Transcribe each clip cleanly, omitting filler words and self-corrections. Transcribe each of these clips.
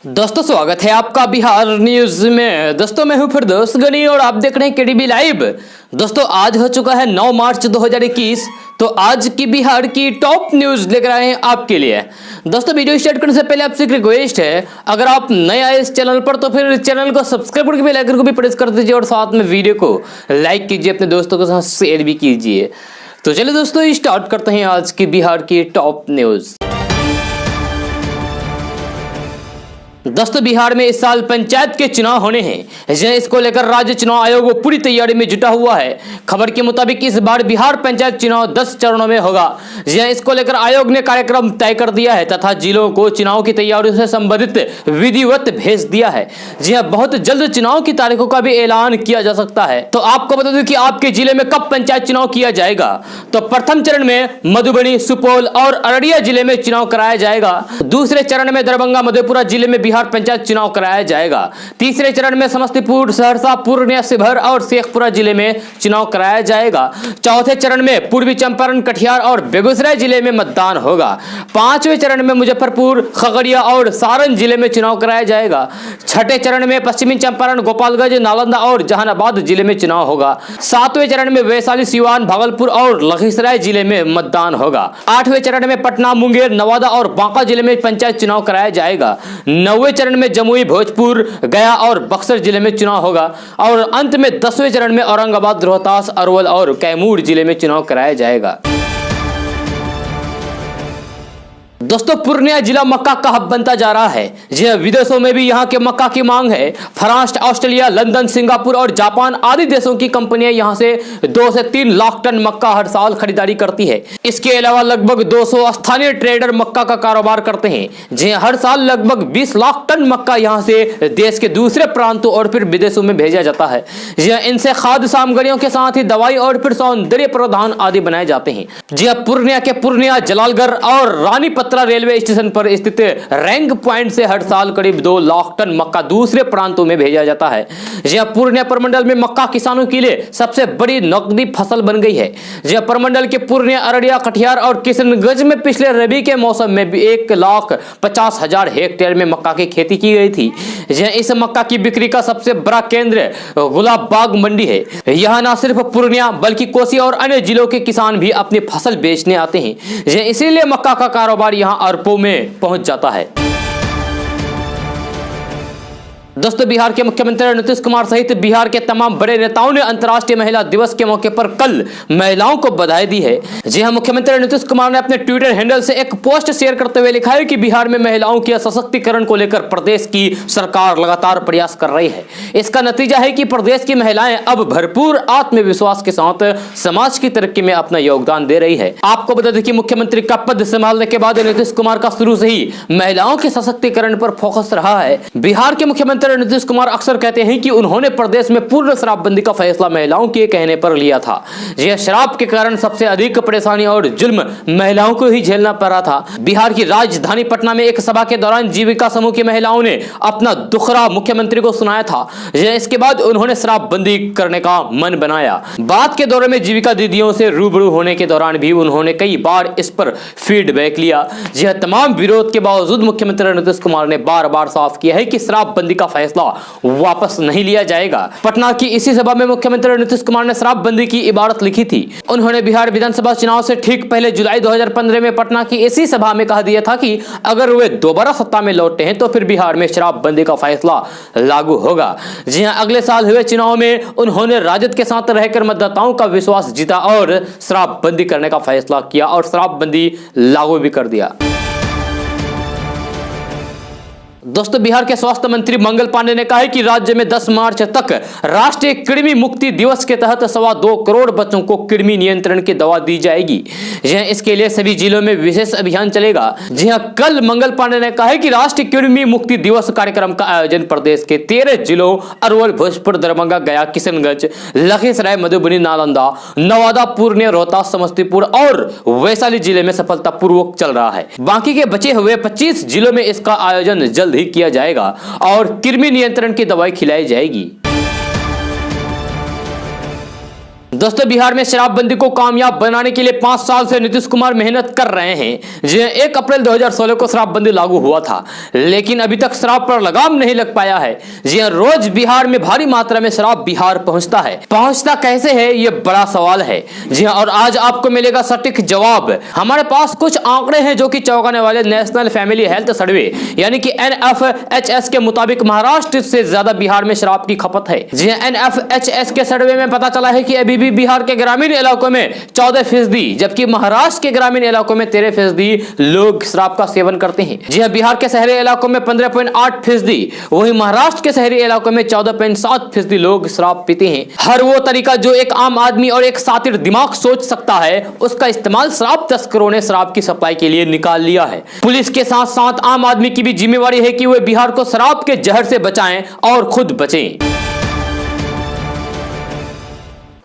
दोस्तों स्वागत है आपका बिहार न्यूज में। दोस्तों मैं हूं फिरदौस गनी और आप देख रहे हैं केडीबी लाइव। दोस्तों आज हो चुका है 9 मार्च 2021। तो आज की बिहार की टॉप न्यूज लेकर आए हैं आपके लिए। दोस्तों वीडियो स्टार्ट करने से पहले आपसे एक रिक्वेस्ट है, अगर आप नए आए इस चैनल पर तो फिर चैनल को सब्सक्राइब करके बेल आइकन को भी प्रेस कर दीजिए और साथ में वीडियो को लाइक कीजिए, अपने दोस्तों के साथ शेयर भी कीजिए। तो चलिए दोस्तों स्टार्ट करते हैं आज की बिहार की टॉप न्यूज। दोस्तों बिहार में इस साल पंचायत के चुनाव होने हैं, इसको लेकर राज्य चुनाव आयोग पूरी तैयारी में जुटा हुआ है। खबर के मुताबिक इस बार बिहार पंचायत चुनाव 10 चरणों में होगा। इसको लेकर आयोग ने कार्यक्रम तय कर दिया है तथा जिलों को चुनाव की तैयारियों से संबंधित विधिवत भेज दिया है। जी हां, बहुत जल्द चुनाव की तारीखों का भी ऐलान किया जा सकता है। तो आपको बता दूं कि आपके जिले में कब पंचायत चुनाव किया जाएगा। तो प्रथम चरण में मधुबनी, सुपौल और अररिया जिले में चुनाव कराया जाएगा। दूसरे चरण में दरभंगा, मधेपुरा जिले में बिहार पंचायत चुनाव कराया जाएगा। तीसरे चरण में समस्तीपुर, सहरसा, पूर्णिया, शिवहर और शेखपुरा जिले में चुनाव कराया जाएगा। चौथे चरण में पूर्वी चंपारण, कटिहार और बेगूसराय जिले में मतदान होगा। पांचवें चरण में मुजफ्फरपुर, खगड़िया और सारण जिले में चुनाव कराया जाएगा। छठे चरण में पश्चिमी चंपारण, गोपालगंज, नालंदा और जहानाबाद जिले में चुनाव होगा। सातवें चरण में वैशाली, सिवान, भागलपुर और लखीसराय जिले में मतदान होगा। आठवें चरण में पटना, मुंगेर, नवादा और बांका जिले में पंचायत चुनाव कराया जाएगा। नौवें चरण में जमुई, भोजपुर, गया और बक्सर जिले में चुनाव होगा और अंत में 10वें चरण में औरंगाबाद, रोहतास, अरवल और कैमूर जिले में चुनाव कराया जाएगा। दोस्तों पूर्णिया जिला मक्का का हब बनता जा रहा है। जी विदेशों में भी यहां के मक्का की मांग है। फ्रांस, ऑस्ट्रेलिया, लंदन, सिंगापुर और जापान आदि देशों की कंपनियां यहां से 2 से 3 लाख टन मक्का हर साल खरीदारी करती है। इसके अलावा लगभग 200 स्थानीय ट्रेडर मक्का का कारोबार करते हैं। जी हर साल लगभग 20 लाख टन मक्का यहां से देश के दूसरे प्रांतों और फिर विदेशों में भेजा जाता है। जी इनसे खाद्य सामग्रियों के साथ ही दवाई और फिर सौंदर्य प्रधान आदि बनाए जाते हैं। जी पूर्णिया के पूर्णिया, जलालगढ़ और रानीपत्रा रेलवे स्टेशन पर स्थित रैंक पॉइंट से हर साल करीब 2 लाख टन मक्का दूसरे प्रांतों में भेजा जाता है। जहां पूर्णिया प्रमंडल में मक्का किसानों के लिए सबसे बड़ी नकदी फसल बन गई है। जहां प्रमंडल के पूर्णिया, अररिया, कटिहार और किशनगंज में पिछले रबी के मौसम में भी 1,50,000 हेक्टेयर में मक्का की खेती की गई थी। जहां इस मक्का की बिक्री का सबसे बड़ा केंद्र गुलाबबाग मंडी है। यहां न सिर्फ पूर्णिया बल्कि कोसी और अन्य जिलों के किसान भी अपनी फसल बेचने आते हैं। इसीलिए मक्का का कारोबार यहां अरबों में पहुंच जाता है। दोस्तों बिहार के मुख्यमंत्री नीतीश कुमार सहित बिहार के तमाम बड़े नेताओं ने अंतर्राष्ट्रीय महिला दिवस के मौके पर कल महिलाओं को बधाई दी है। जी हां, मुख्यमंत्री नीतीश कुमार ने अपने ट्विटर हैंडल से एक पोस्ट शेयर करते हुए लिखा है कि बिहार में महिलाओं के सशक्तिकरण को लेकर प्रदेश की सरकार लगातार प्रयास कर रही है। इसका नतीजा है कि प्रदेश की महिलाएं अब भरपूर आत्मविश्वास के साथ समाज की तरक्की में अपना योगदान दे रही है। आपको बता दें कि मुख्यमंत्री का पद संभालने के बाद नीतीश कुमार का शुरू से ही महिलाओं के सशक्तिकरण पर फोकस रहा है। बिहार के मुख्यमंत्री नीतीश कुमार अक्सर कहते हैं कि उन्होंने प्रदेश में पूर्ण शराबबंदी का फैसला महिलाओं के कहने पर लिया था। यह शराब के कारण सबसे अधिक परेशानी और जुल्म महिलाओं को ही झेलना पड़ा था। बिहार की राजधानी पटना में एक सभा के दौरान जीविका समूह की महिलाओं ने अपना दुखड़ा मुख्यमंत्री को सुनाया था। इसके बाद उन्होंने शराबबंदी करने का मन बनाया। बात के दौरे में जीविका दीदियों से रूबरू होने के दौरान भी उन्होंने कई बार इस पर फीडबैक लिया। यह तमाम विरोध के बावजूद मुख्यमंत्री नीतीश कुमार ने बार बार साफ किया है कि शराबबंदी का फैसला वापस नहीं लिया जाएगा। पटना की इसी सभा में मुख्यमंत्री नीतीश कुमार ने शराबबंदी की इबारत लिखी थी। उन्होंने बिहार विधानसभा चुनाव से ठीक पहले जुलाई 2015 में पटना की इसी सभा में कह दिया था कि अगर वे दोबारा सत्ता में लौटते हैं तो फिर बिहार में शराबबंदी का फैसला लागू होगा। जी हां, अगले साल हुए चुनाव में उन्होंने राजद के साथ रहकर मतदाताओं का विश्वास जीता और शराबबंदी करने का फैसला किया और शराबबंदी लागू भी कर दिया। दोस्तों बिहार के स्वास्थ्य मंत्री मंगल पांडे ने कहा है कि राज्य में 10 मार्च तक राष्ट्रीय कृमि मुक्ति दिवस के तहत 2.25 करोड़ बच्चों को कृमि नियंत्रण की दवा दी जाएगी। इसके लिए सभी जिलों में विशेष अभियान चलेगा। जी हां, कल मंगल पांडे ने कहा है कि राष्ट्रीय कृमि मुक्ति दिवस कार्यक्रम का आयोजन प्रदेश के 13 जिलों अरवल, भोजपुर, दरभंगा, गया, किशनगंज, लखीसराय, मधुबनी, नालंदा, नवादा, पूर्णिया, रोहतास, समस्तीपुर और वैशाली जिले में सफलतापूर्वक चल रहा है। बाकी के बचे हुए 25 जिलों में इसका आयोजन जल्द ही किया जाएगा और कृमि नियंत्रण की दवाई खिलाई जाएगी। दोस्तों बिहार में शराबबंदी को कामयाब बनाने के लिए 5 साल से नीतीश कुमार मेहनत कर रहे हैं। जी 1 अप्रैल 2016 को शराबबंदी लागू हुआ था, लेकिन अभी तक शराब पर लगाम नहीं लग पाया है। जी रोज बिहार में भारी मात्रा में शराब बिहार पहुंचता है। पहुंचता कैसे है ये बड़ा सवाल है। जी और आज आपको मिलेगा सटीक जवाब। हमारे पास कुछ आंकड़े हैं जो कि चौंकाने वाले। नेशनल फैमिली हेल्थ सर्वे यानी कि NFHS के मुताबिक महाराष्ट्र से ज्यादा बिहार में शराब की खपत है। जी NFHS के सर्वे में पता चला है कि अभी भी बिहार के ग्रामीण इलाकों में 14%, जबकि महाराष्ट्र के ग्रामीण इलाकों में 13% लोग शराब का सेवन करते हैं। जी हाँ, बिहार के शहरी इलाकों में 15.8%, वहीं महाराष्ट्र के शहरी इलाकों में 14.7% लोग शराब पीते हैं। हर वो तरीका जो एक आम आदमी और एक शातिर दिमाग सोच सकता है, उसका इस्तेमाल शराब तस्करों ने शराब की सप्लाई के लिए निकाल लिया है। पुलिस के साथ साथ आम आदमी की भी जिम्मेवारी है कि वे बिहार को शराब के जहर से बचाएं और खुद बचें।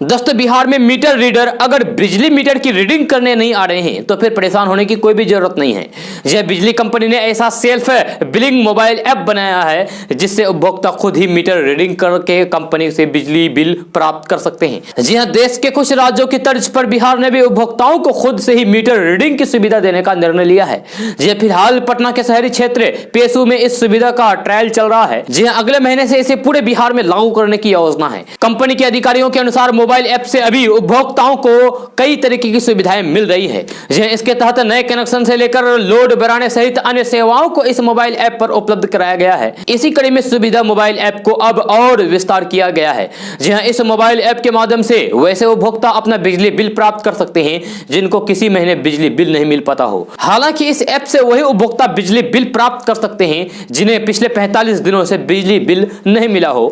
दोस्तों बिहार में मीटर रीडर अगर बिजली मीटर की रीडिंग करने नहीं आ रहे हैं तो फिर परेशान होने की कोई भी जरूरत नहीं है। यह बिजली कंपनी ने ऐसा सेल्फ बिलिंग मोबाइल ऐप बनाया है जिससे उपभोक्ता खुद ही मीटर रीडिंग करके कंपनी से बिजली बिल प्राप्त कर सकते हैं। जी हाँ, देश के कुछ राज्यों की तर्ज पर बिहार ने भी उपभोक्ताओं को खुद से ही मीटर रीडिंग की सुविधा देने का निर्णय लिया है। जी फिलहाल पटना के शहरी क्षेत्र पेशू में इस सुविधा का ट्रायल चल रहा है। जी हाँ, अगले महीने से इसे पूरे बिहार में लागू करने की योजना है। कंपनी के अधिकारियों के अनुसार मोबाइल ऐप से अभी उपभोक्ताओं को कई तरीके की सुविधाएं मिल रही है। इसके तहत नए कनेक्शन से लेकर लोड बढ़ाने सहित अन्य सेवाओं को इस मोबाइल ऐप पर उपलब्ध कराया गया है। इसी कड़ी में सुविधा मोबाइल ऐप को अब और विस्तार किया गया है। जी हां, इस मोबाइल ऐप के माध्यम से वैसे उपभोक्ता अपना बिजली बिल प्राप्त कर सकते हैं जिनको किसी महीने बिजली बिल नहीं मिल पाता हो। हालांकि इस ऐप से वही उपभोक्ता बिजली बिल प्राप्त कर सकते हैं जिन्हें पिछले 45 दिनों से बिजली बिल नहीं मिला हो।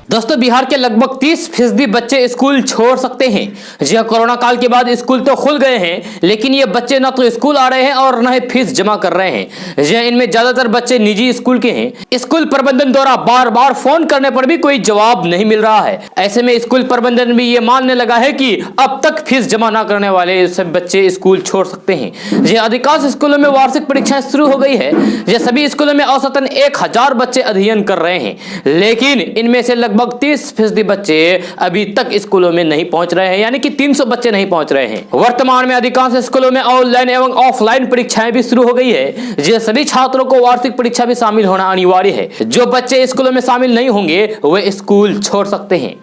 दोस्तों बिहार के लगभग 30% बच्चे स्कूल छोड़ सकते हैं। जी कोरोना काल के बाद स्कूल तो खुल गए हैं, लेकिन ये बच्चे ना तो स्कूल आ रहे हैं और ना ही फीस जमा कर रहे हैं। जी इनमें ज्यादातर बच्चे निजी स्कूल के हैं। स्कूल प्रबंधन द्वारा बार बार फोन करने पर भी कोई जवाब नहीं मिल रहा है। ऐसे में स्कूल प्रबंधन भी ये मानने लगा है कि अब तक फीस जमा न करने वाले सब बच्चे स्कूल छोड़ सकते हैं। जी अधिकांश स्कूलों में वार्षिक परीक्षाएं शुरू हो गई है। ये सभी स्कूलों में औसतन 1000 बच्चे अध्ययन कर रहे हैं, लेकिन इनमें से लगभग 30% बच्चे अभी तक स्कूलों में नहीं पहुंच रहे हैं, यानी कि 300 बच्चे नहीं पहुंच रहे हैं। वर्तमान में अधिकांश स्कूलों में ऑनलाइन एवं ऑफलाइन परीक्षाएं भी शुरू हो गई है। जो सभी छात्रों को वार्षिक परीक्षा में शामिल होना अनिवार्य है। जो बच्चे स्कूलों में शामिल नहीं होंगे वे स्कूल छोड़ सकते हैं।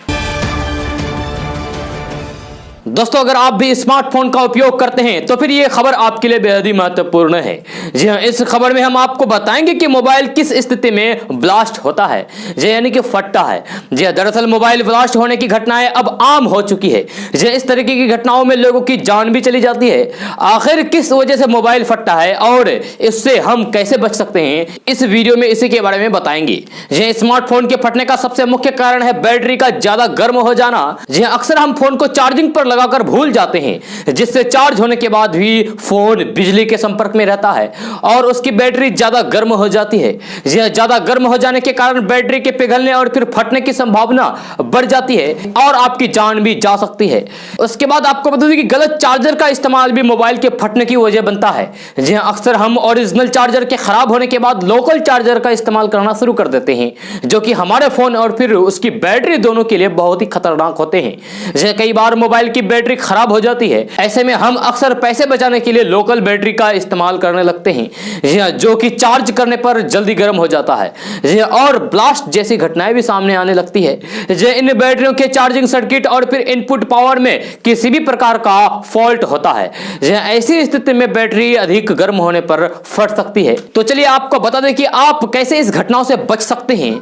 दोस्तों अगर आप भी स्मार्टफोन का उपयोग करते हैं तो फिर ये खबर आपके लिए बेहद ही महत्वपूर्ण है। जी हाँ, इस खबर में हम आपको बताएंगे कि मोबाइल किस स्थिति में ब्लास्ट होता है, जी यानी कि फटता है। जी हाँ, दरअसल मोबाइल ब्लास्ट होने की घटनाएं अब आम हो चुकी है। जी इस तरीके की घटनाओं में लोगों की जान भी चली जाती है। आखिर किस वजह से मोबाइल फटता है और इससे हम कैसे बच सकते हैं, इस वीडियो में इसी के बारे में बताएंगे। जी स्मार्टफोन के फटने का सबसे मुख्य कारण है बैटरी का ज्यादा गर्म हो जाना। जी अक्सर हम फोन को चार्जिंग पर लगाकर भूल जाते हैं, जिससे चार्ज होने के बाद भी फोन बिजली के संपर्क में रहता है और उसकी बैटरी ज्यादा गर्म हो जाती है। ज्यादा गर्म हो जाने के कारण बैटरी के पिघलने और फिर फटने की संभावना बढ़ जाती है और आपकी जान भी जा सकती है। उसके बाद आपको बता दें कि गलत चार्जर का इस्तेमाल भी मोबाइल के फटने की वजह बनता है। जी अक्सर हम ओरिजिनल चार्जर के खराब होने के बाद लोकल चार्जर का इस्तेमाल करना शुरू कर देते हैं, जो कि हमारे फोन और फिर उसकी बैटरी दोनों के लिए बहुत ही खतरनाक होते हैं। कई बार मोबाइल की बैटरी खराब हो जाती है। ऐसे में हम अक्सर पैसे बचाने के लिए लोकल बैटरी का इस्तेमाल करने लगते हैं, जो कि चार्ज करने पर जल्दी गर्म हो जाता है और ब्लास्ट जैसी घटनाएं भी सामने आने लगती है। इन बैटरियों के चार्जिंग सर्किट और फिर इनपुट पावर में किसी भी प्रकार का फॉल्ट होता है। ऐसी स्थिति में बैटरी अधिक गर्म होने पर फट सकती है। तो चलिए आपको बता दें कि आप कैसे इस घटनाओं से बच सकते हैं।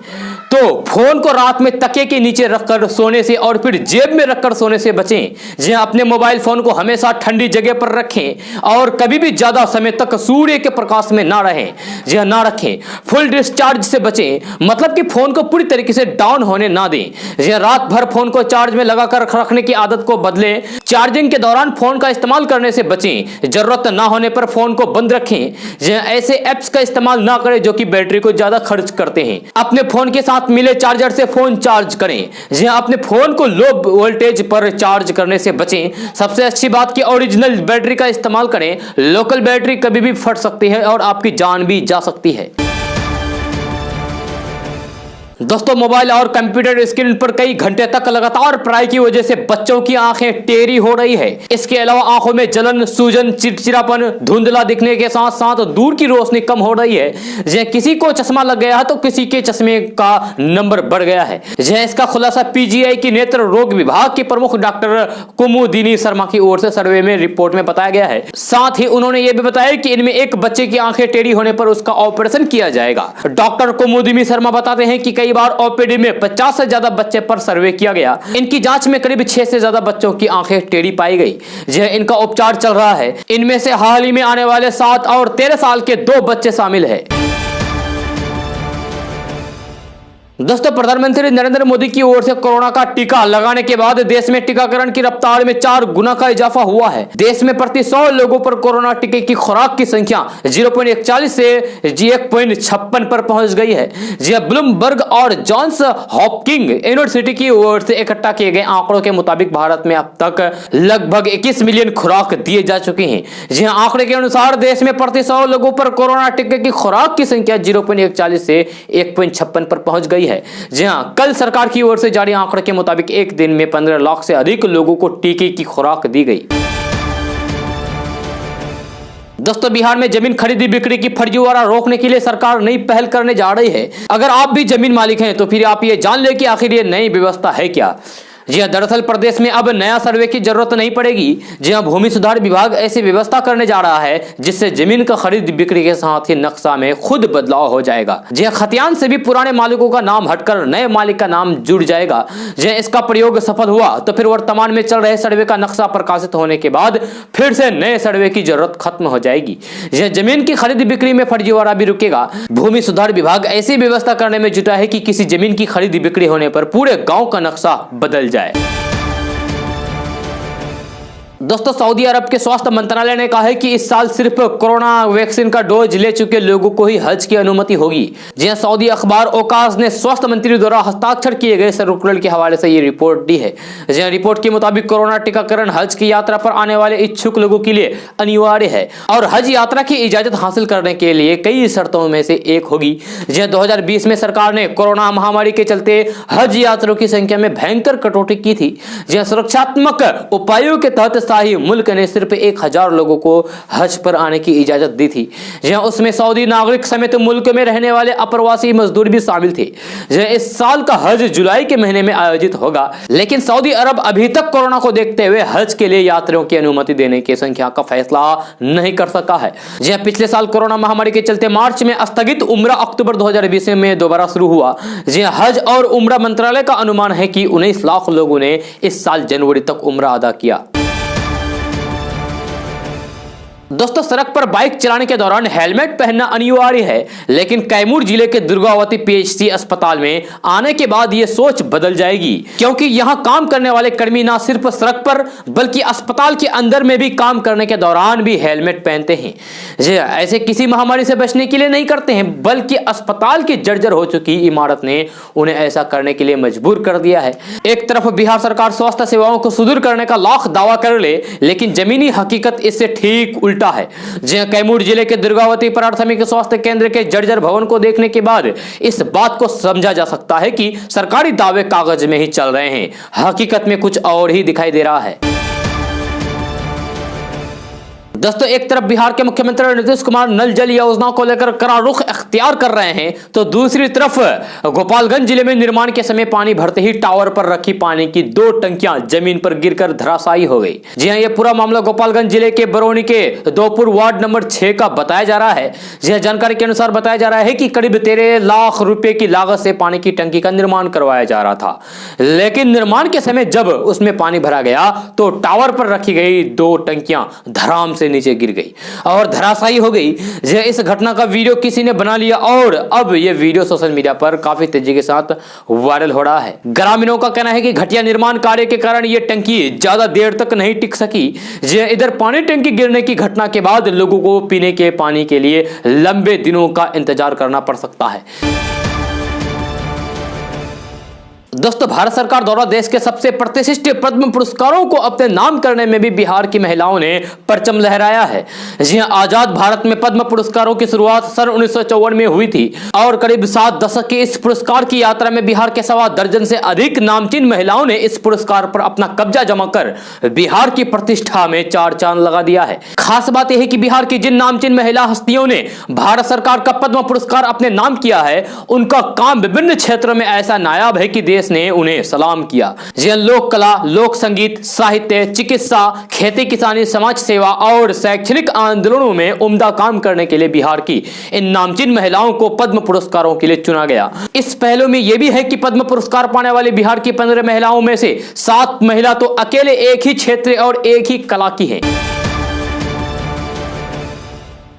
तो फोन को रात में तकिए के नीचे रखकर सोने से और फिर जेब में रखकर सोने से बचें। अपने मोबाइल फोन को हमेशा ठंडी जगह पर रखें और कभी भी ज्यादा समय तक सूर्य के प्रकाश में ना रहें। ना रखें। फुल डिस्चार्ज से बचें, मतलब कि फोन को पूरी तरीके से डाउन होने ना दें। रात भर फोन को चार्ज में लगाकर रखने की आदत को बदलें। चार्जिंग के दौरान फोन का इस्तेमाल करने से बचें। जरूरत ना होने पर फोन को बंद रखें। ऐसे एप्स का इस्तेमाल ना करें जो कि बैटरी को ज्यादा खर्च करते हैं। अपने फोन के साथ मिले चार्जर से फोन चार्ज करें। अपने फोन को लो वोल्टेज पर चार्ज करने से बचें। सबसे अच्छी बात कि ओरिजिनल बैटरी का इस्तेमाल करें। लोकल बैटरी कभी भी फट सकती है और आपकी जान भी जा सकती है। दोस्तों मोबाइल और कंप्यूटर स्क्रीन पर कई घंटे तक लगातार पढ़ाई की वजह से बच्चों की आंखें टेढ़ी हो रही है। इसके अलावा आंखों में जलन, सूजन, चिड़चिड़ापन, धुंधला दिखने के साथ साथ दूर की रोशनी कम हो रही है। जहाँ किसी को चश्मा लग गया है तो किसी के चश्मे का नंबर बढ़ गया है। जहाँ इसका खुलासा पीजीआई की नेत्र रोग विभाग के प्रमुख डॉक्टर कुमुदिनी शर्मा की ओर से सर्वे में रिपोर्ट में बताया गया है। साथ ही उन्होंने यह भी बताया कि इनमें एक बच्चे की आंखें टेढ़ी होने पर उसका ऑपरेशन किया जाएगा। डॉक्टर कुमुदिनी शर्मा बताते हैं कि कई बार ओपीडी में 50 से ज्यादा बच्चे पर सर्वे किया गया। इनकी जांच में करीब 6 से ज्यादा बच्चों की आंखें टेढ़ी पाई गई। जहाँ इनका उपचार चल रहा है। इनमें से हाल ही में आने वाले 7 और 13 साल के 2 बच्चे शामिल है। दोस्तों प्रधानमंत्री नरेंद्र मोदी की ओर से कोरोना का टीका लगाने के बाद देश में टीकाकरण की रफ्तार में 4 गुना का इजाफा हुआ है। देश में प्रति 100 लोगों पर कोरोना टीके की खुराक की संख्या 0.41 से 1.56 पर पहुंच गई है। जी ब्लूमबर्ग और जॉन्स हॉपकिंस यूनिवर्सिटी की ओर से इकट्ठा किए गए आंकड़ों के मुताबिक भारत में अब तक लगभग 21 मिलियन खुराक दिए जा चुके हैं। जी आंकड़े के अनुसार देश में प्रति 100 लोगों पर कोरोना टीके की खुराक की संख्या 0.41 से 1.56 पर पहुंच गई है। जी हां, कल सरकार की ओर से जारी आंकड़े के मुताबिक एक दिन में 15 लाख से अधिक लोगों को टीके की खुराक दी गई। दोस्तों बिहार में जमीन खरीदी बिक्री की फर्जीवाड़ा रोकने के लिए सरकार नई पहल करने जा रही है। अगर आप भी जमीन मालिक हैं तो फिर आप ये जान ले कि आखिर ये नई व्यवस्था है क्या। जी हाँ, दरअसल प्रदेश में अब नया सर्वे की जरूरत नहीं पड़ेगी। जी हाँ, भूमि सुधार विभाग ऐसी व्यवस्था करने जा रहा है जिससे जमीन का खरीद बिक्री के साथ ही नक्शा में खुद बदलाव हो जाएगा। जी हाँ, खतियान से भी पुराने मालिकों का नाम हटकर नए मालिक का नाम जुड़ जाएगा। जी हाँ, इसका प्रयोग सफल हुआ तो फिर वर्तमान में चल रहे सर्वे का नक्शा प्रकाशित होने के बाद फिर से नए सर्वे की जरूरत खत्म हो जाएगी। जी हाँ, जमीन की खरीद बिक्री में फर्जीवाड़ा भी रुकेगा। भूमि सुधार विभाग ऐसी व्यवस्था करने में जुटा है कि किसी जमीन की खरीद बिक्री होने पर पूरे गाँव का नक्शा बदल जाए। दोस्तों सऊदी अरब के स्वास्थ्य मंत्रालय ने कहा है कि इस साल सिर्फ कोरोना वैक्सीन का डोज ले चुके लोगों को ही हज की अनुमति होगी। जी हां, सऊदी अखबार ओकास ने स्वास्थ्य मंत्री द्वारा हस्ताक्षर किए गए सर्कुलर के हवाले से ये रिपोर्ट दी है। जी हां, रिपोर्ट के मुताबिक कोरोना टीकाकरण हज की यात्रा पर आने वाले इच्छुक लोगों के लिए अनिवार्य है और हज यात्रा की इजाजत हासिल करने के लिए कई शर्तों में से एक होगी। जी हां, 2020 में सरकार ने कोरोना महामारी के चलते हज यात्रियों की संख्या में भयंकर कटौती की थी। जी हां, सुरक्षात्मक उपायों के तहत शाही मुल्क ने सिर्फ 1000 लोगों को हज पर आने की इजाजत दी थी। जहां उसमें सऊदी नागरिक समेत मुल्क में रहने वाले अप्रवासी मजदूर भी शामिल थे। जहां इस साल का हज जुलाई के महीने में आयोजित होगा, लेकिन सऊदी अरब अभी तक कोरोना को देखते हुए हज के लिए यात्रियों की अनुमति देने की संख्या का फैसला नहीं कर सका है। जहां पिछले साल कोरोना महामारी के चलते मार्च में स्थगित उम्रा अक्टूबर 2020 में दोबारा शुरू हुआ। जहां हज और उम्रा मंत्रालय का अनुमान है कि 19 लाख लोगों ने इस साल जनवरी तक उम्रा अदा किया। दोस्तों सड़क पर बाइक चलाने के दौरान हेलमेट पहनना अनिवार्य है, लेकिन कैमूर जिले के दुर्गावती पीएचसी अस्पताल में आने के बाद यह सोच बदल जाएगी, क्योंकि यहां काम करने वाले कर्मी न सिर्फ सड़क पर बल्कि अस्पताल के अंदर में भी काम करने के दौरान भी हेलमेट पहनते हैं। ऐसे किसी महामारी से बचने के लिए नहीं करते हैं, बल्कि अस्पताल की जर्जर हो चुकी इमारत ने उन्हें ऐसा करने के लिए मजबूर कर दिया है। एक तरफ बिहार सरकार स्वास्थ्य सेवाओं को सुदूर करने का लाख दावा कर ले, लेकिन जमीनी हकीकत इससे ठीक उल्टा है। जहां कैमूर जिले के दुर्गावती प्राथमिक स्वास्थ्य केंद्र के जर्जर भवन को देखने के बाद इस बात को समझा जा सकता है कि सरकारी दावे कागज में ही चल रहे हैं, हकीकत में कुछ और ही दिखाई दे रहा है। दोस्तों एक तरफ बिहार के मुख्यमंत्री नीतीश कुमार नल जल योजना को लेकर कड़ा रुख अख्तियार कर रहे हैं, तो दूसरी तरफ गोपालगंज जिले में निर्माण के समय पानी भरते ही टावर पर रखी पानी की 2 टंकियां जमीन पर गिरकर धराशायी हो गई। जी हां, यह पूरा मामला गोपालगंज जिले के बरौनी के दोपुर वार्ड नंबर 6 का बताया जा रहा है। जी हां, जानकारी के अनुसार बताया जा रहा है कि करीब 13 लाख रुपए की लागत से पानी की टंकी का निर्माण करवाया जा रहा था, लेकिन निर्माण के समय जब उसमें पानी भरा गया तो टावर पर रखी गई 2 टंकियां धड़ाम से नीचे गिर गई और धराशायी हो गई। इस घटना का वीडियो किसी ने बना लिया और अब यह वीडियो सोशल मीडिया पर काफी तेजी के साथ वायरल हो रहा है। ग्रामीणों का कहना है कि घटिया निर्माण कार्य के कारण यह टंकी ज्यादा देर तक नहीं टिक सकी। इधर पानी टंकी गिरने की घटना के बाद लोगों को पीने के पानी के लिए लंबे दिनों का इंतजार करना पड़ सकता है। दोस्तों, भारत सरकार द्वारा देश के सबसे प्रतिष्ठित पद्म पुरस्कारों को अपने नाम करने में भी बिहार की महिलाओं ने परचम लहराया है। जी हां, आजाद भारत में पद्म पुरस्कारों की शुरुआत सन 1954 में हुई थी और करीब 7 दशक की इस पुरस्कार की यात्रा में बिहार के 1.25 दर्जन से अधिक नामचीन महिलाओं ने इस पुरस्कार पर अपना कब्जा जमा कर बिहार की प्रतिष्ठा में 4 चांद लगा दिया है। खास बात यह है कि बिहार की जिन नामचीन महिला हस्तियों ने भारत सरकार का पद्म पुरस्कार अपने नाम किया है, उनका काम विभिन्न क्षेत्रों में ऐसा नायाब है कि देश ने उन्हें सलाम किया। जिन लोक कला, लोक संगीत, साहित्य, चिकित्सा, खेती किसानी, समाज सेवा और शैक्षणिक आंदोलनों में उम्दा काम करने के लिए बिहार की इन नामचीन महिलाओं को पद्म पुरस्कारों के लिए चुना गया। इस पहलू में यह भी है कि पद्म पुरस्कार पाने वाली बिहार की 15 महिलाओं में से 7 महिला तो अकेले एक ही क्षेत्र और एक ही कला की है।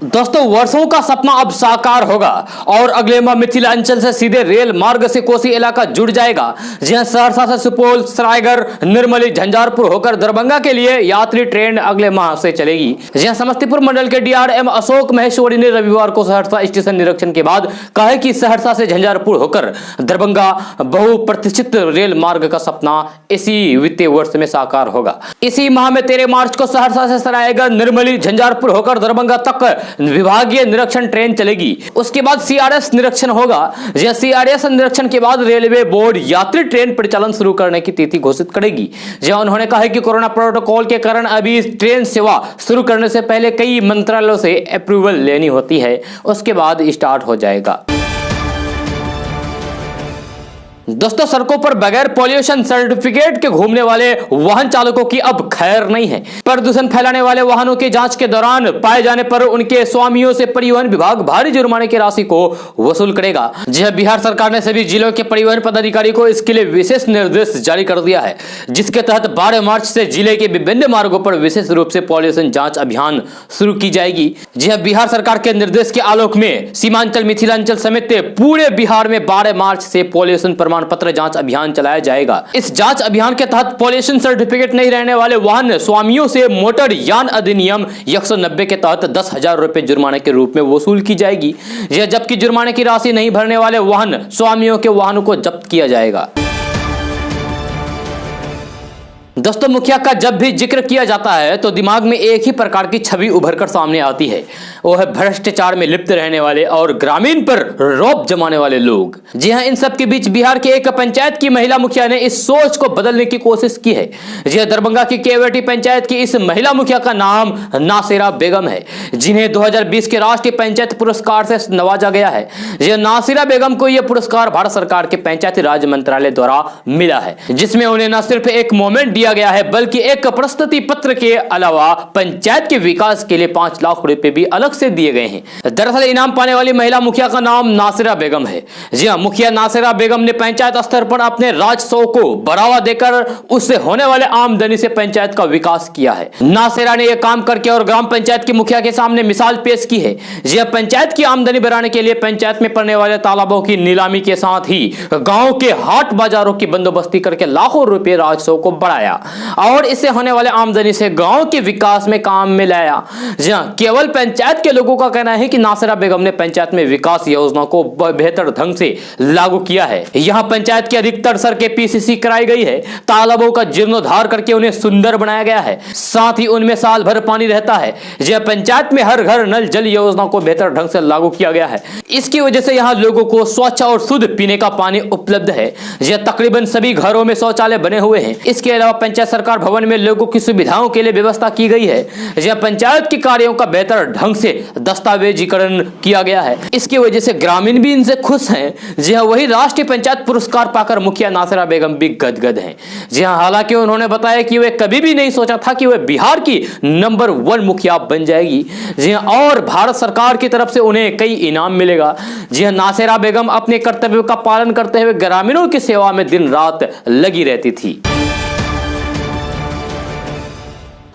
दोस्तों, वर्षों का सपना अब साकार होगा और अगले माह मिथिलांचल से सीधे रेल मार्ग से कोसी इलाका जुड़ जाएगा। जहां सहरसा से सुपौल, सरायगढ़, निर्मली, झंझारपुर होकर दरभंगा के लिए यात्री ट्रेन अगले माह से चलेगी। जहां समस्तीपुर मंडल के डीआरएम अशोक महेश्वरी ने रविवार को सहरसा स्टेशन निरीक्षण के बाद कहा कि सहरसा से झंझारपुर होकर दरभंगा बहुप्रतिष्ठित रेल मार्ग का सपना इसी वित्तीय वर्ष में साकार होगा। इसी माह में 13 मार्च को सहरसा से सरायगढ़, निर्मली, झंझारपुर होकर दरभंगा तक विभागीय निरीक्षण ट्रेन चलेगी। उसके बाद सीआरएस निरीक्षण होगा। यह सीआरएस निरीक्षण के बाद रेलवे बोर्ड यात्री ट्रेन परिचालन शुरू करने की तिथि घोषित करेगी। जहां उन्होंने कहा कि कोरोना प्रोटोकॉल के कारण अभी ट्रेन सेवा शुरू करने से पहले कई मंत्रालयों से अप्रूवल लेनी होती है, उसके बाद स्टार्ट हो जाएगा। दोस्तों, सड़कों पर बगैर पॉल्यूशन सर्टिफिकेट के घूमने वाले वाहन चालकों की अब खैर नहीं है। प्रदूषण फैलाने वाले वाहनों की जांच के दौरान पाए जाने पर उनके स्वामियों से परिवहन विभाग भारी जुर्माने की राशि को वसूल करेगा। जी बिहार सरकार ने सभी जिलों के परिवहन पदाधिकारी को इसके लिए विशेष निर्देश जारी कर दिया है, जिसके तहत 12 मार्च से जिले के विभिन्न मार्गों पर विशेष रूप से पॉल्यूशन जांच अभियान शुरू की जाएगी। जी बिहार सरकार के निर्देश के आलोक में सीमांचल, मिथिलांचल समेत पूरे बिहार में 12 मार्च से पॉल्यूशन प्रमाण पत्र जांच अभियान चलाया जाएगा। इस जांच अभियान के तहत पॉल्यूशन सर्टिफिकेट नहीं रहने वाले वाहन स्वामियों से मोटर यान अधिनियम 190 के तहत 10,000 रुपए जुर्माने के रूप में वसूल की जाएगी। यह जबकि जुर्माने की राशि नहीं भरने वाले वाहन स्वामियों के वाहनों को जब्त किया जाएगा। दोस्तों, मुखिया का जब भी जिक्र किया जाता है तो दिमाग में एक ही प्रकार की छवि उभरकर सामने आती है, वो है भ्रष्टाचार में लिप्त रहने वाले और ग्रामीण पर रौब जमाने वाले लोग। जी हां, इन सब के बीच बिहार के एक पंचायत की महिला मुखिया ने इस सोच को बदलने की कोशिश की है। जी हां, दरभंगा की केवटी पंचायत की इस महिला मुखिया का नाम नासिरा बेगम है, जिन्हें 2020 के राष्ट्रीय पंचायत पुरस्कार से नवाजा गया है। जी नासिरा बेगम को यह पुरस्कार भारत सरकार के पंचायती राज मंत्रालय द्वारा मिला है, जिसमें उन्हें न सिर्फ एक मोमेंट दिया गया है बल्कि एक प्रस्तुति पत्र के अलावा पंचायत के विकास के लिए 5 लाख रुपए भी अलग से दिए गए हैं। दरअसल इनाम पाने वाली महिला मुखिया का नाम नासिरा बेगम है। जी हां, मुखिया नासिरा बेगम ने पंचायत स्तर पर अपने राजस्व को बढ़ावा देकर उससे होने वाले आमदनी से पंचायत का विकास किया है। नासिरा ने यह काम करके और ग्राम पंचायत की मुखिया के सामने मिसाल पेश की है। जी हां, पंचायत की आमदनी बढ़ाने के लिए पंचायत में पड़ने वाले तालाबों की नीलामी के साथ ही गांव के हाट बाजारों की बंदोबस्ती करके लाखों रुपए राजस्व को बढ़ाया और इससे होने वाले आमदनी से गांव के विकास में काम में लाया। जी हां, केवल पंचायत के लोगों का कहना है कि नासिरा बेगम ने पंचायत में विकास योजना को बेहतर ढंग से लागू किया है। यहां पंचायत की अधिकतर सड़कें पीसीसी कराई गई है, तालाबों का जीर्णोद्धार करके उन्हें सुंदर बनाया गया है, साथ ही उनमें साल भर पानी रहता है। यह पंचायत में हर घर नल जल योजना को बेहतर ढंग से लागू किया गया है। इसकी वजह से यहां लोगों को स्वच्छ और शुद्ध पीने का पानी उपलब्ध है। यह तकरीबन सभी घरों में शौचालय बने हुए हैं। इसके अलावा पंचायत सरकार भवन में लोगों की सुविधाओं के लिए व्यवस्था की गई है। यह पंचायत के कार्यों का बेहतर ढंग से दस्तावेजीकरण किया गया है। इसकी वजह से ग्रामीण भी इनसे खुश हैं। जी हां, वही राष्ट्रीय पंचायत पुरस्कार पाकर मुखिया नासिरा बेगम भी गदगद हैं। जी हां, हालांकि उन्होंने बताया कि वे कभी भी नहीं सोचा था कि वे बिहार की नंबर 1 मुखिया बन जाएगी। जी हां, और भारत सरकार की तरफ से उन्हें कई इनाम मिलेगा। जी हां, नासिरा बेगम अपने कर्तव्य का पालन करते हुए ग्रामीणों की सेवा में दिन रात लगी रहती थी।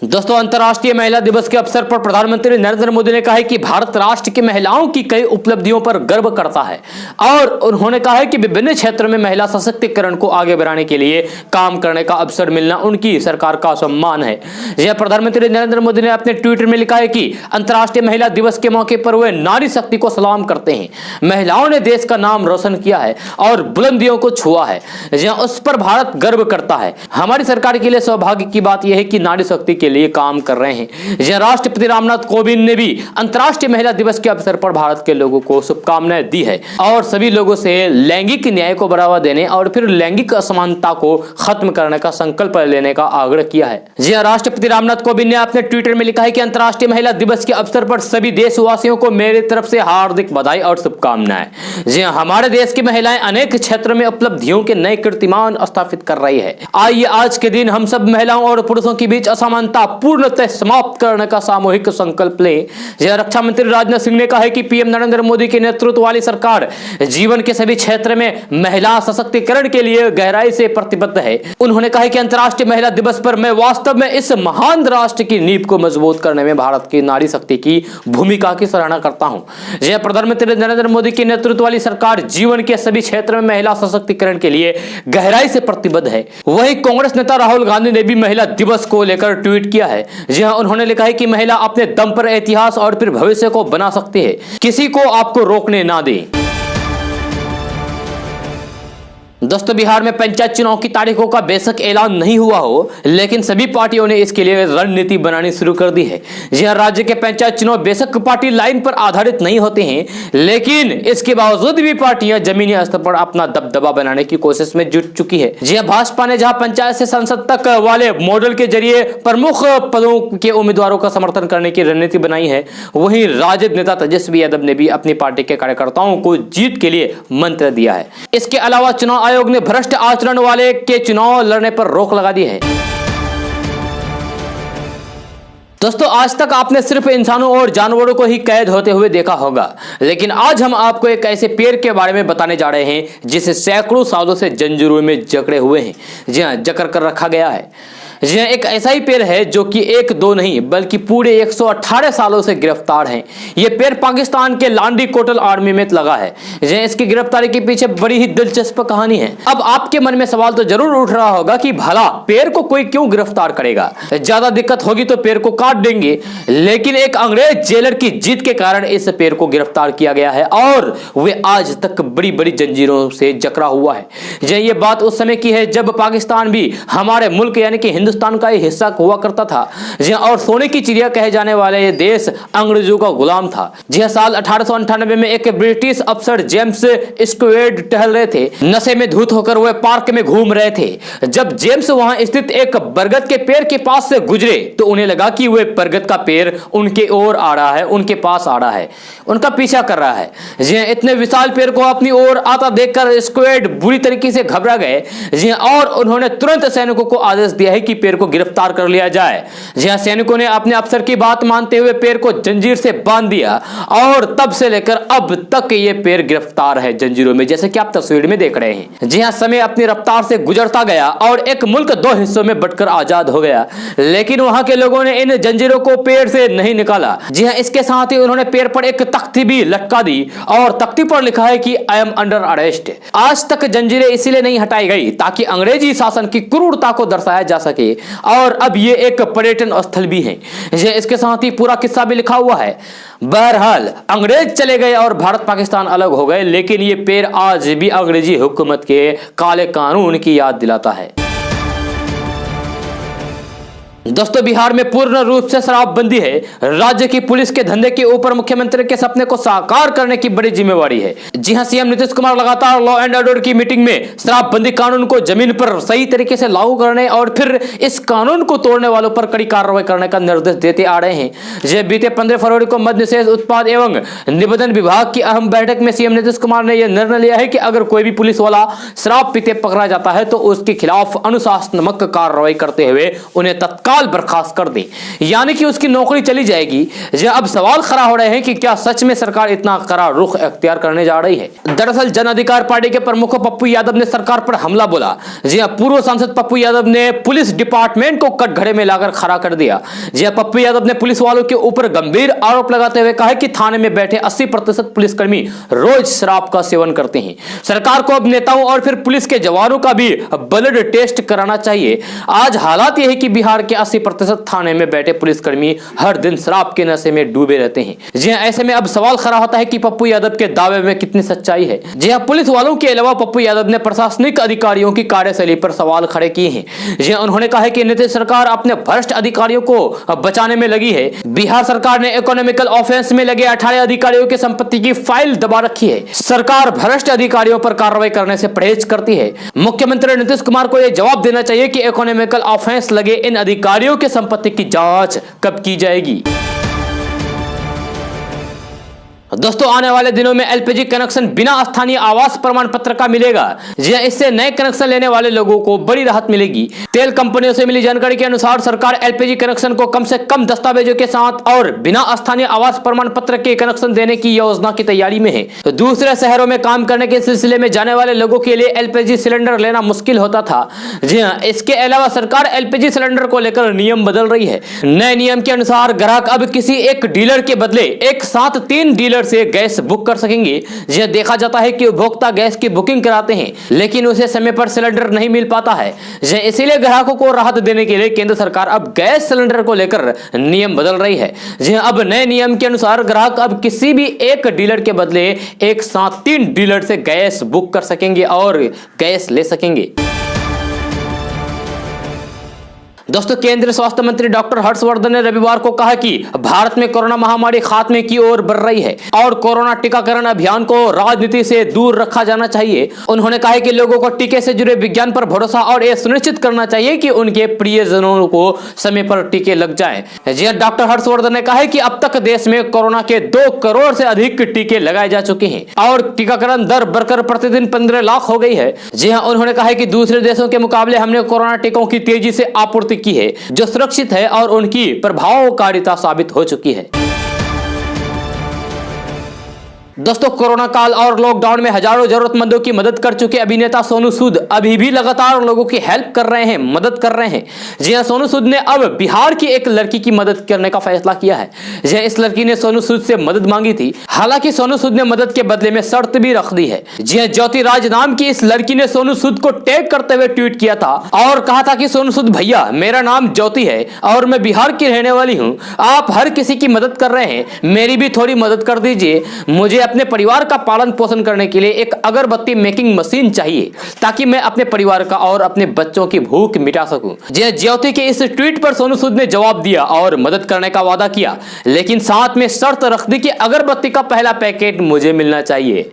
दोस्तों, अंतर्राष्ट्रीय महिला दिवस के अवसर पर प्रधानमंत्री नरेंद्र मोदी ने कहा है कि भारत राष्ट्र की महिलाओं की कई उपलब्धियों पर गर्व करता है और उन्होंने कहा है कि विभिन्न क्षेत्रों में महिला सशक्तिकरण को आगे बढ़ाने के लिए काम करने का अवसर मिलना उनकी सरकार का सम्मान है। यह प्रधानमंत्री नरेंद्र मोदी ने अपने ट्विटर में लिखा है कि अंतर्राष्ट्रीय महिला दिवस के मौके पर वे नारी शक्ति को सलाम करते हैं। महिलाओं ने देश का नाम रोशन किया है और बुलंदियों को छुआ है, उस पर भारत गर्व करता है। हमारी सरकार के लिए सौभाग्य की बात यह है कि नारी शक्ति के लिए काम कर रहे हैं। राष्ट्रपति रामनाथ कोविंद ने भी अंतर्राष्ट्रीय महिला दिवस के अवसर पर भारत के लोगों को शुभकामनाएं दी है और सभी लोगों से लैंगिक न्याय को बढ़ावा देने और फिर लैंगिक असमानता को खत्म करने का संकल्प लेने का आग्रह किया है। जी हां, राष्ट्रपति रामनाथ कोविंद ने अपने ट्विटर में लिखा है कि अंतर्राष्ट्रीय महिला दिवस के अवसर पर सभी देशवासियों को मेरी तरफ से हार्दिक बधाई और शुभकामनाएं। जी हां, हमारे देश की महिलाएं अनेक क्षेत्रों में उपलब्धियों के नए कीर्तिमान स्थापित कर रही है। आइए आज के दिन हम सब महिलाओं और पुरुषों के बीच असमानता पूर्णतः समाप्त करने का सामूहिक संकल्प लें। रक्षा मंत्री राजनाथ सिंह ने कहा है कि पीएम नरेंद्र मोदी के नेतृत्व वाली सरकार जीवन के सभी क्षेत्र में महिला सशक्तिकरण के लिए गहराई से प्रतिबद्ध है। उन्होंने कहा कि अंतर्राष्ट्रीय महिला दिवस पर मैं वास्तव में इस महान राष्ट्र की नींव को मजबूत करने में भारत की नारी शक्ति की भूमिका की सराहना करता हूं। यह प्रधानमंत्री नरेंद्र मोदी की नेतृत्व वाली सरकार जीवन के सभी क्षेत्र में महिला सशक्तिकरण के लिए गहराई से प्रतिबद्ध है। वहीं कांग्रेस नेता राहुल गांधी ने भी महिला दिवस को लेकर ट्वीट किया है। जी हां, उन्होंने लिखा है कि महिला अपने दम पर इतिहास और फिर भविष्य को बना सकती है, किसी को आपको रोकने ना दे। दोस्तों, बिहार में पंचायत चुनाव की तारीखों का बेशक ऐलान नहीं हुआ हो, लेकिन सभी पार्टियों ने इसके लिए रणनीति बनानी शुरू कर दी है। जी हां, राज्य के पंचायत चुनाव बेशक पार्टी लाइन पर आधारित नहीं होते हैं, लेकिन इसके बावजूद भी पार्टियां जमीनी स्तर पर अपना दबदबा बनाने की कोशिश में जुट चुकी है। जी हां, भाजपा ने जहां पंचायत से संसद तक वाले मॉडल के जरिए प्रमुख पदों के उम्मीदवारों का समर्थन करने की रणनीति बनाई है, वहीं राजद नेता तेजस्वी यादव ने भी अपनी पार्टी के कार्यकर्ताओं को जीत के लिए मंत्र दिया है। इसके अलावा चुनाव आयोग ने भ्रष्ट आचरण वाले के चुनाव लड़ने पर रोक लगा दी है। दोस्तों, आज तक आपने सिर्फ इंसानों और जानवरों को ही कैद होते हुए देखा होगा, लेकिन आज हम आपको एक ऐसे पेड़ के बारे में बताने जा रहे हैं जिसे सैकड़ों सालों से जंजीरों में जकड़े हुए हैं। जी हां, जकड़ कर रखा गया है। जी हां, एक ऐसा ही पेड़ है जो कि एक दो नहीं बल्कि पूरे 118 सालों से गिरफ्तार है। यह पेड़ पाकिस्तान के लांडी कोटल आर्मी में लगा है। जी हां, इसकी गिरफ्तारी के पीछे बड़ी ही दिलचस्प कहानी है। अब आपके मन में सवाल तो जरूर उठ रहा होगा कि भला पेड़ को कोई क्यों गिरफ्तार करेगा, ज्यादा दिक्कत होगी तो पेड़ को काट देंगे, लेकिन एक अंग्रेज जेलर की जीत के कारण इस पेड़ को गिरफ्तार किया गया है और वे आज तक बड़ी बड़ी जंजीरों से जकड़ा हुआ है। जी हां, ये बात उस समय की है जब पाकिस्तान भी हमारे मुल्क यानी कि हिंदुस्तान का हिस्सा हुआ करता था। जी हां, और सोने की चिड़िया कहे जाने वाले ये देश अंग्रेजों का गुलाम था। जी हां, साल 1898 में एक ब्रिटिश अफसर जेम्स स्क्वेड टहल रहे थे। नशे में धुत होकर वे पार्क में घूम रहे थे। जब जेम्स वहां स्थित एक बरगद के पेड़ के पास से गुजरे तो उन्हें लगा कि वे बरगद का पेड़ उनके ओर आ रहा है, उनके पास आ रहा है, उनका पीछा कर रहा है। जी हां, इतने विशाल पेड़ को अपनी ओर आता देखकर स्क्वेड बुरी तरीके से घबरा गए। जी हां, और उन्होंने तुरंत सैनिकों को आदेश दिया है कि पेड़ को गिरफ्तार कर लिया जाए। जी हां, सैनिकों ने अपने अफसर की बात मानते हुए पेड़ को जंजीर से बांध दिया और तब से लेकर अब तक ये पेड़ गिरफ्तार है जंजीरों में, जैसे कि आप तस्वीर में देख रहे हैं। जी हां, समय अपनी रफ्तार से गुजरता गया और एक मुल्क दो हिस्सों में बंटकर आजाद हो गया, लेकिन वहां के लोगों ने इन जंजीरों को पेड़ से नहीं निकाला। जी हां, इसके साथ ही उन्होंने पेड़ पर एक तख्ती भी लटका दी और तख्ती पर लिखा है कि आई एम अंडर अरेस्ट। आज तक जंजीरें इसलिए नहीं हटाई गई ताकि अंग्रेजी शासन की क्रूरता को दर्शाया जा सके और अब ये एक पर्यटन स्थल भी है। इसके साथ ही पूरा किस्सा भी लिखा हुआ है। बहरहाल अंग्रेज चले गए और भारत पाकिस्तान अलग हो गए, लेकिन ये पेड़ आज भी अंग्रेजी हुकूमत के काले कानून की याद दिलाता है। दोस्तों, बिहार में पूर्ण रूप से शराबबंदी है। राज्य की पुलिस के धंधे के ऊपर मुख्यमंत्री के सपने को साकार करने की बड़ी जिम्मेवारी है। जी हां, सीएम नीतीश कुमार लगातार लॉ एंड ऑर्डर की मीटिंग में शराबबंदी कानून को जमीन पर सही तरीके से लागू करने और फिर इस कानून को तोड़ने वालों पर कड़ी कार्रवाई करने का निर्देश देते आ रहे हैं। बीते 15 फरवरी को मद्य निषेध उत्पाद एवं निबंधन विभाग की अहम बैठक में सीएम नीतीश कुमार ने यह निर्णय लिया है कि अगर कोई भी पुलिस वाला शराब पीते पकड़ा जाता है तो उसके खिलाफ अनुशासनात्मक कार्रवाई करते हुए उन्हें तत्काल तत्काल बर्खास्त कर दे, यानी कि उसकी नौकरी चली जाएगी। अब सवाल खड़ा हो रहे हैं कि क्या सच में सरकार इतना कड़ा रुख अख्तियार करने जा रही है। दरअसल जन अधिकार पार्टी के प्रमुख पप्पू यादव ने सरकार पर हमला बोला। जी हां, पूर्व सांसद पप्पू यादव ने पुलिस डिपार्टमेंट को कटघरे में लाकर खड़ा कर दिया। जी हां, पप्पू यादव ने पुलिस वालों के ऊपर गंभीर आरोप लगाते हुए कहा कि थाने में बैठे 80% पुलिसकर्मी रोज शराब का सेवन करते हैं। सरकार को अब नेताओं और फिर पुलिस के जवानों का भी ब्लड टेस्ट कराना चाहिए। आज हालात यह है कि बिहार के 80% थाने में बैठे पुलिसकर्मी हर दिन शराब के नशे में डूबे रहते हैं। जी हां, ऐसे में अब सवाल खड़ा होता है कि पप्पू यादव के दावे में कितनी सच्चाई है। जी हां, पुलिस वालों के अलावा पप्पू यादव ने प्रशासनिक अधिकारियों की कार्यशैली पर सवाल खड़े किए हैं। जी हां, उन्होंने कहा है कि नीतीश सरकार अपने भ्रष्ट अधिकारियों को बचाने में लगी है। बिहार सरकार ने इकोनॉमिकल ऑफेंस में लगे 18 अधिकारियों की संपत्ति की फाइल दबा रखी है। सरकार भ्रष्ट अधिकारियों पर कार्रवाई करने से परहेज करती है। मुख्यमंत्री नीतीश कुमार को यह जवाब देना चाहिए कि इकोनॉमिकल ऑफेंस लगे इन अधिकारियों की संपत्ति की जांच कब की जाएगी। दोस्तों, आने वाले दिनों में एलपीजी कनेक्शन बिना स्थानीय आवास प्रमाण पत्र का मिलेगा। जी हां, इससे नए कनेक्शन लेने वाले लोगों को बड़ी राहत मिलेगी। तेल कंपनियों से मिली जानकारी के अनुसार सरकार एलपीजी कनेक्शन को कम से कम दस्तावेजों के साथ और बिना स्थानीय आवास प्रमाण पत्र के कनेक्शन देने की योजना की तैयारी में है। तो दूसरे शहरों में काम करने के सिलसिले में जाने वाले लोगों के लिए एलपीजी सिलेंडर लेना मुश्किल होता था। जी हां, इसके अलावा सरकार एलपीजी सिलेंडर को लेकर नियम बदल रही है। नए नियम के अनुसार ग्राहक अब किसी एक डीलर के बदले एक साथ 3 डीलर से गैस बुक कर सकेंगे। यह देखा जाता है कि उपभोक्ता गैस की बुकिंग कराते हैं लेकिन उसे समय पर सिलेंडर नहीं मिल पाता है। इसीलिए ग्राहकों को राहत देने के लिए केंद्र सरकार अब गैस सिलेंडर को लेकर नियम बदल रही है। अब नए नियम के अनुसार ग्राहक अब किसी भी एक डीलर के बदले एक साथ 3 डीलर से गैस बुक कर सकेंगे और गैस ले सकेंगे। दोस्तों, केंद्रीय स्वास्थ्य मंत्री डॉक्टर हर्षवर्धन ने रविवार को कहा कि भारत में कोरोना महामारी खात्मे की ओर बढ़ रही है और कोरोना टीकाकरण अभियान को राजनीति से दूर रखा जाना चाहिए। उन्होंने कहा कि लोगों को टीके से जुड़े विज्ञान पर भरोसा और यह सुनिश्चित करना चाहिए कि उनके प्रियजनों को समय पर टीके लग जाएं। जी हां, डॉक्टर हर्षवर्धन ने कहा है कि अब तक देश में कोरोना के 2 करोड़ से अधिक टीके लगाए जा चुके हैं और टीकाकरण दर बढ़कर प्रतिदिन 15 लाख हो गई है। जी हां, उन्होंने कहा कि दूसरे देशों के मुकाबले हमने कोरोना टीकों की तेजी से आपूर्ति की है जो सुरक्षित है और उनकी प्रभावकारिता साबित हो चुकी है। दोस्तों, कोरोना काल और लॉकडाउन में हजारों जरूरतमंदों की मदद कर चुके अभिनेता सोनू सूद अभी भी लगातार लोगों की हेल्प कर रहे हैं, मदद कर रहे हैं। जी हां, सोनू सूद ने अब बिहार की एक लड़की की मदद करने का फैसला किया है। जी हां, इस लड़की ने सोनू सूद से मदद मांगी थी। हालांकि सोनू सूद ने मदद के बदले में शर्त भी रख दी है। जी हां, ज्योति राज नाम की इस लड़की ने सोनू सूद को टैग करते हुए ट्वीट किया था और कहा था कि सोनू सूद भैया, मेरा नाम ज्योति है और मैं बिहार की रहने वाली हूं। आप हर किसी की मदद कर रहे हैं, मेरी भी थोड़ी मदद कर दीजिए। मुझे अपने परिवार का पालन पोषण करने के लिए एक अगरबत्ती मेकिंग मशीन चाहिए ताकि मैं अपने परिवार का और अपने बच्चों की भूख मिटा सकूं। ज्योति के इस ट्वीट पर सोनू सूद ने जवाब दिया और मदद करने का वादा किया, लेकिन साथ में शर्त रख दी कि अगरबत्ती का पहला पैकेट मुझे मिलना चाहिए।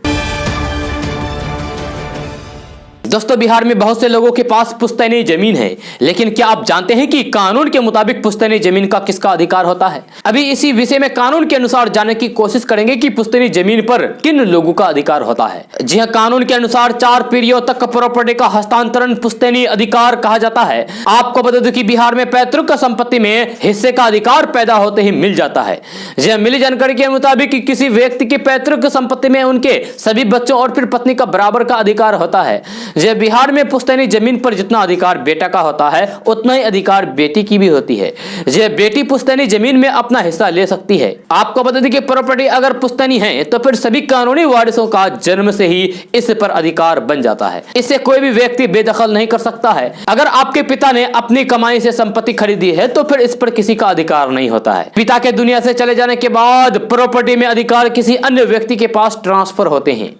दोस्तों, बिहार में बहुत से लोगों के पास पुश्तैनी जमीन है, लेकिन क्या आप जानते हैं कि कानून के मुताबिक पुश्तैनी जमीन का किसका अधिकार होता है? अभी इसी विषय में कानून के अनुसार जानने की कोशिश करेंगे कि पुश्तैनी जमीन पर किन लोगों का अधिकार होता है। जी हां, कानून के अनुसार 4 पीढ़ियों तक प्रॉपर्टी का हस्तांतरण पुश्तैनी अधिकार कहा जाता है। आपको बता दूं कि बिहार में पैतृक संपत्ति में हिस्से का अधिकार पैदा होते ही मिल जाता है। जी हां, मिली जानकारी के मुताबिक किसी व्यक्ति की पैतृक संपत्ति में उनके सभी बच्चों और फिर पत्नी का बराबर का अधिकार होता है। बिहार में पुश्तैनी जमीन पर जितना अधिकार बेटा का होता है उतना ही अधिकार बेटी की भी होती है। बेटी पुश्तैनी जमीन में अपना हिस्सा ले सकती है। आपको बता दें कि प्रॉपर्टी अगर पुश्तैनी है तो फिर सभी कानूनी वारिसों का जन्म से ही इस पर अधिकार बन जाता है। इससे कोई भी व्यक्ति बेदखल नहीं कर सकता है। अगर आपके पिता ने अपनी कमाई से संपत्ति खरीदी है तो फिर इस पर किसी का अधिकार नहीं होता है। पिता के दुनिया से चले जाने के बाद प्रॉपर्टी में अधिकार किसी अन्य व्यक्ति के पास ट्रांसफर होते हैं।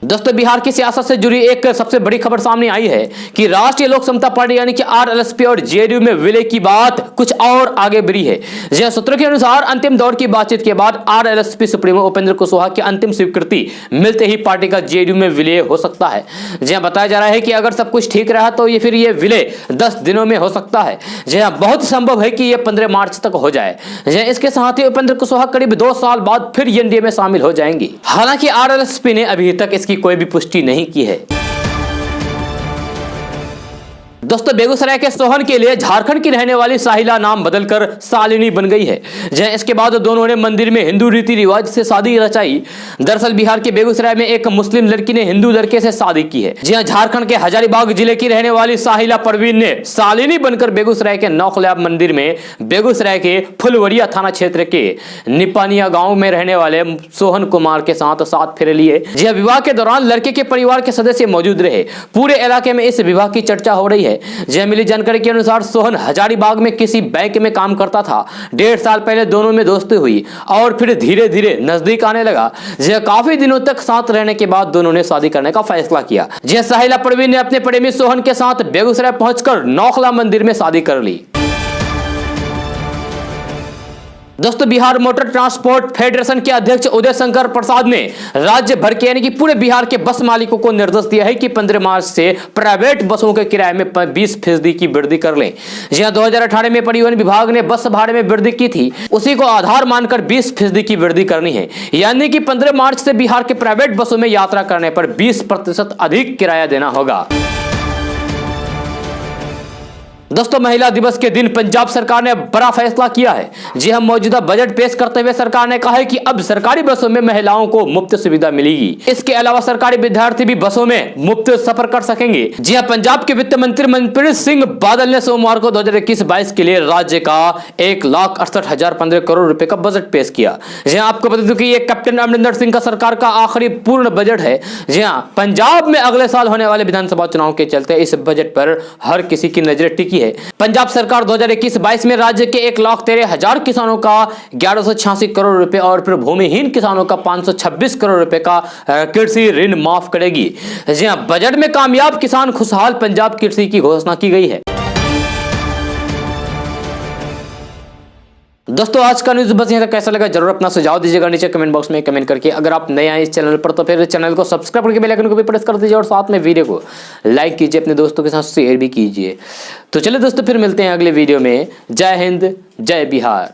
दोस्तों, बिहार की सियासत से जुड़ी एक सबसे बड़ी खबर सामने आई है कि राष्ट्रीय लोक समता पार्टी यानी कि आरएलएसपी और जेडीयू में विलय की बात कुछ और आगे बढ़ी है। सूत्रों के अनुसार अंतिम दौर की बातचीत के बाद आरएलएसपी सुप्रीमो उपेंद्र कुशवाहा की अंतिम स्वीकृति मिलते ही पार्टी का जेडीयू में विलय हो सकता है। जहां बताया जा रहा है कि अगर सब कुछ ठीक रहा तो फिर ये विलय 10 दिनों में हो सकता है। जहां बहुत संभव है कि यह 15 मार्च तक हो जाए। इसके साथ ही उपेंद्र कुशवाहा करीब 2 साल बाद फिर एनडीए में शामिल हो जाएंगे। हालांकि आरएलएसपी ने अभी तक इसकी कोई भी पुष्टि नहीं की है। दोस्तों बेगूसराय के सोहन के लिए झारखंड की रहने वाली साहिला नाम बदलकर शालिनी बन गई है। जहां इसके बाद दोनों ने मंदिर में हिंदू रीति रिवाज से शादी रचाई। दरअसल बिहार के बेगूसराय में एक मुस्लिम लड़की ने हिंदू लड़के से शादी की है। जी हां, झारखंड के हजारीबाग जिले की रहने वाली साहिला परवीन ने शालिनी बनकर बेगूसराय के नौखलाब मंदिर में बेगूसराय के फुलवरिया थाना क्षेत्र के निपानिया गांव में रहने वाले सोहन कुमार के साथ फेरे लिए। जी हां, विवाह के दौरान लड़के के परिवार के सदस्य मौजूद रहे। पूरे इलाके में इस विवाह की चर्चा हो रही है। जहां मिली जानकारी के अनुसार सोहन हजारीबाग में किसी बैंक में काम करता था। 1.5 साल पहले दोनों में दोस्ती हुई और फिर धीरे धीरे नजदीक आने लगा। जहां काफी दिनों तक साथ रहने के बाद दोनों ने शादी करने का फैसला किया। जहां साहिला परवीन ने अपने प्रेमी सोहन के साथ बेगूसराय पहुंचकर नौखला मंदिर में शादी कर ली। दोस्तों बिहार मोटर ट्रांसपोर्ट फेडरेशन के अध्यक्ष उदय शंकर प्रसाद ने राज्य भर के यानी कि पूरे बिहार के बस मालिकों को निर्देश दिया है कि 15 मार्च से प्राइवेट बसों के किराए में 20% की वृद्धि कर लें। जी हां, 2018 में परिवहन विभाग ने बस भाड़े में वृद्धि की थी, उसी को आधार मानकर 20% की वृद्धि करनी है। यानी कि 15 मार्च से बिहार के प्राइवेट बसों में यात्रा करने पर 20% अधिक किराया देना होगा। दोस्तों महिला दिवस के दिन पंजाब सरकार ने बड़ा फैसला किया है। जी हां, मौजूदा बजट पेश करते हुए सरकार ने कहा है कि अब सरकारी बसों में महिलाओं को मुफ्त सुविधा मिलेगी। इसके अलावा सरकारी विद्यार्थी भी बसों में मुफ्त सफर कर सकेंगे। जी हां, पंजाब के वित्त मंत्री मनप्रीत सिंह बादल ने सोमवार को 2021-22 के लिए राज्य का 1,68,015 करोड़ रुपए का बजट पेश किया। जी हां, आपको बता दूं कि ये कैप्टन अमरिंदर सिंह का सरकार का आखिरी पूर्ण बजट है। जी हां, पंजाब में अगले साल होने वाले विधानसभा चुनाव के चलते इस बजट पर हर किसी की नजर टिकी है। पंजाब सरकार 2021-22 में राज्य के 1,13,000 किसानों का 1186 करोड़ रुपए और फिर भूमिहीन किसानों का 526 करोड़ रुपए का कृषि ऋण माफ करेगी। जी हां, बजट में कामयाब किसान खुशहाल पंजाब कृषि की घोषणा की गई है। दोस्तों आज का न्यूज़ बस यहाँ तक। कैसा लगा जरूर अपना सुझाव दीजिएगा नीचे कमेंट बॉक्स में कमेंट करके। अगर आप नए आए इस चैनल पर तो फिर चैनल को सब्सक्राइब करके बेल आइकन को भी प्रेस कर दीजिए और साथ में वीडियो को लाइक कीजिए, अपने दोस्तों के साथ शेयर भी कीजिए। तो चलिए दोस्तों फिर मिलते हैं अगले वीडियो में। जय हिंद, जय बिहार।